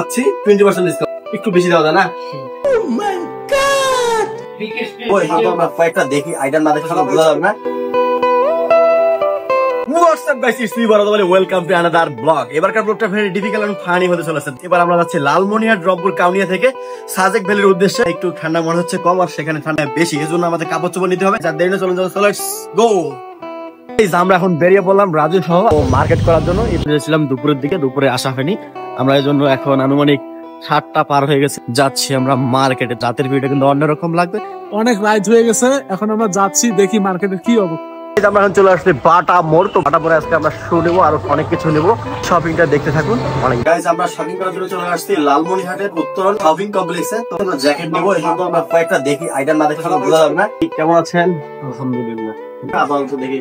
আচ্ছা 20% ডিসকাউন্ট একটু বেশি দেওয়া যায় না? ও মাই গড, ওই আমরা কয়েকটা দেখি আইটেম না দেখে সব বোঝা যাবে না। What's up guys, it's me Baradwali, welcome to another vlog. এবারকার ব্লগটা ভেরি ডিফিকাল্ট এবং ফানি হতে চলেছে। এবার আমরা যাচ্ছি লালমনিরহাট ড্রপপুর কাউনিয়া থেকে সাজেক ভ্যালির উদ্দেশ্যে। একটু ঠান্ডা মনে হচ্ছে কম আর সেখানে ঠান্ডা বেশি, এজন্য আমাদের কাপড় চোপড় নিতে হবে। যার দেরি না চলুন লেটস গো। আমরা এখন বেরিয়ে পড়লাম রাজু সহ মার্কেট করার জন্য। এসেছিলাম দুপুরের দিকে, দুপুরে আসা হয়নি আমরা, এই জন্য এখন আনুমানিক 7টা পার হয়ে গেছে। যাচ্ছি আমরা মার্কেটে। রাতের ভিডিও কিন্তু অন্যরকম লাগবে, অনেক রাইড হয়ে গেছে। এখন আমরা যাচ্ছি, দেখি মার্কেটের কি অবস্থা। আমরা এখন চলে আসছি বাটা মোড়। তো বাটা মোড়ে আজকে আমরা শু নেবো, আরো অনেক কিছু নেবো। শপিংটা দেখতে থাকুন। অনেক গাইস, আমরা শপিং করার জন্য চলে আসছি লালমনিরহাটের উত্তরণ শপিং কমপ্লেক্সে। তো আমরা জ্যাকেট নেবো, এখন তো আমরা কয়েকটা দেখি আইটেম না দেখে সব বোঝা যাবে না। কেমন আছেন? আলহামদুলিল্লাহ। আপাতত দেখি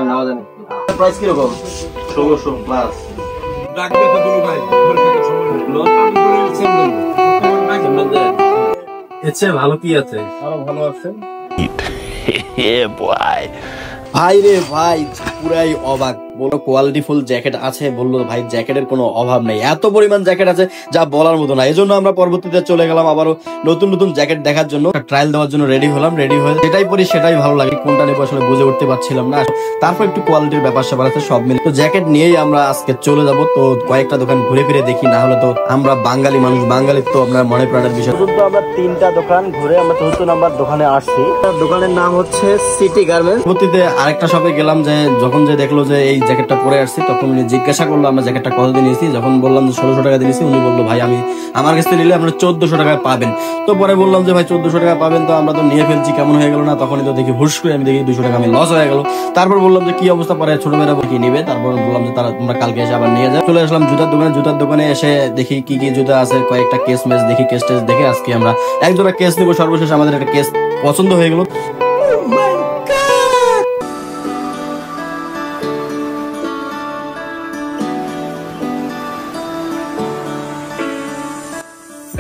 নেওয়া যায় না। প্রাইস কিরকম? 1600 প্লাস। রাখবে তো দুটো ভাই, এসে ভালো কি আছে? আরো ভালো আছে ভাই রে ভাই, পুরাই অবাক। বলো কোয়ালিটিফুল জ্যাকেট আছে, বললো ভাই জ্যাকেটের কোনো অভাব নেই, এত পরিমাণ জ্যাকেট আছে যা বলার মতো না। এই জন্য আমরা পরবর্তীতে চলে গেলাম আবারও নতুন নতুন জ্যাকেট দেখার জন্য, ট্রায়াল দেওয়ার জন্য রেডি হলাম। রেডি হয়ে যেটাই পরি সেটাই ভালো লাগে, কোনটা নেবো আসলে বুঝে উঠতে পারছিলাম না। তারপর একটু কোয়ালিটির ব্যাপার স্যাপার আছে, সব মিলে তো জ্যাকেট নিয়েই আমরা আজকে চলে যাব। তো কয়েকটা দোকান ঘুরে ফিরে দেখি, না হলে তো আমরা বাঙালি মানুষ, বাঙালির তো আপনার মনে প্রাণের বিষয়। তো আমরা 3টা দোকান ঘুরে আমরা 4 নম্বর দোকানে আসছি। দোকানের নাম হচ্ছে সিটি গার্মেন্টস। পরবর্তীতে আরেকটা শপে গেলাম, যে যখন যে দেখলো যে এই জ্যাকেটটা পরে আসছি, তখন উনি জিজ্ঞাসা করলো আমরা জ্যাকেটটা কত দিয়ে নিয়েছি। যখন বললাম যে 1600 টাকা দিয়েছি, উনি বললো ভাই আমি আমার কাছে নিলে আপনারা 1400 টাকায় পাবেন। তো পরে বললাম যে ভাই 1400 টাকা পাবেন, তো আমরা তো নিয়ে ফেলছি, কেমন হয়ে গেল না। তখনই তো দেখি হুশ করে আমি দেখি 200 টাকা আমি লস হয়ে গেল। তারপর বললাম যে কি অবস্থা, পরে ছোট মেয়েরা কি নিবে। তারপর বললাম যে তারা তোমরা কালকে এসে আবার নিয়ে যাও। চলে আসলাম জুতার দোকানে। জুতার দোকানে এসে দেখি কি কি জুতা আছে, কয়েকটা কেস মেস দেখি, কেস টেস দেখে আজকে আমরা এক জোড়া কেস নিবো। সর্বশেষ আমাদের একটা কেস পছন্দ হয়ে গেল।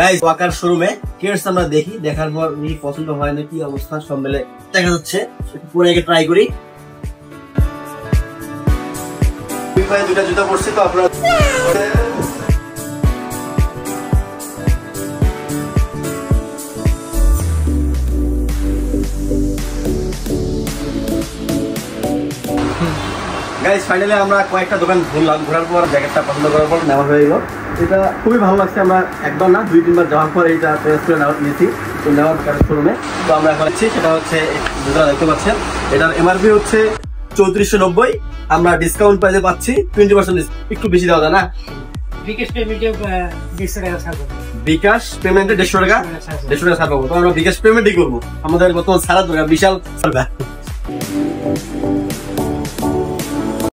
গাইস, ওয়াকার শোরুমে কেয়ারস আমরা দেখি, দেখার পর নি পছন্দ হয় না, কি অবস্থা সব মিলে দেখা যাচ্ছে। পুরো একে ট্রাই করি। দুটা জুতা পড়ছি, তো আপনারা গাইস ফাইনালি আমরা কয়েকটা দোকান ঘুরলাম। ঘোরার পর জ্যাকেটটা পছন্দ করার পর নেওয়া হয়ে গেল। এটা খুবই ভালো লাগছে। আমরা একবার না 2-3বার যাওয়ার পর এটা টেস্ট করে নিয়েছি, তো নেওয়ার শোরুমে। তো আমরা এখন আছি, সেটা হচ্ছে যেটা দেখতে পাচ্ছেন, এটার এমআরপি হচ্ছে 3490। আমরা ডিসকাউন্ট প্রাইসে পাচ্ছি 20%। একটু বেশি দেওয়া যায় না? বিকাশ পেমেন্টে 150 টাকা, 150 টাকা ছাড় পাবো। তো আমরা বিকাশ পেমেন্টই করবো, আমাদের বর্তমান ছাড়া দরকার বিশাল।